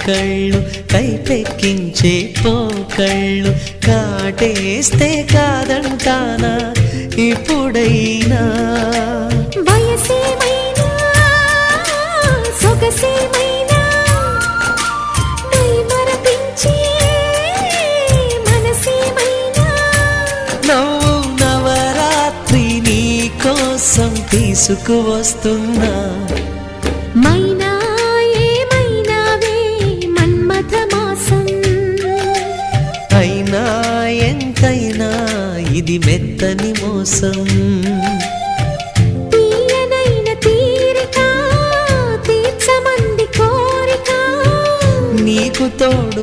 కళ్ళు కైపెక్కించే పోకళ్ళు కాటేస్తే కాదంటానా ఇప్పుడైనా వయసేమైనా సొగసేమైనా మరపించే మనసేమైనా నవ్వు నవరాత్రి నీ కోసం తీసుకువస్తున్నా మైనా ఏమైనావే మన్మథ మాసం అయినా ఎంతైనా ఇది మెత్తని మోసం తీయనైన తీరిక తీర్చమంది కోరిక నీకు తోడు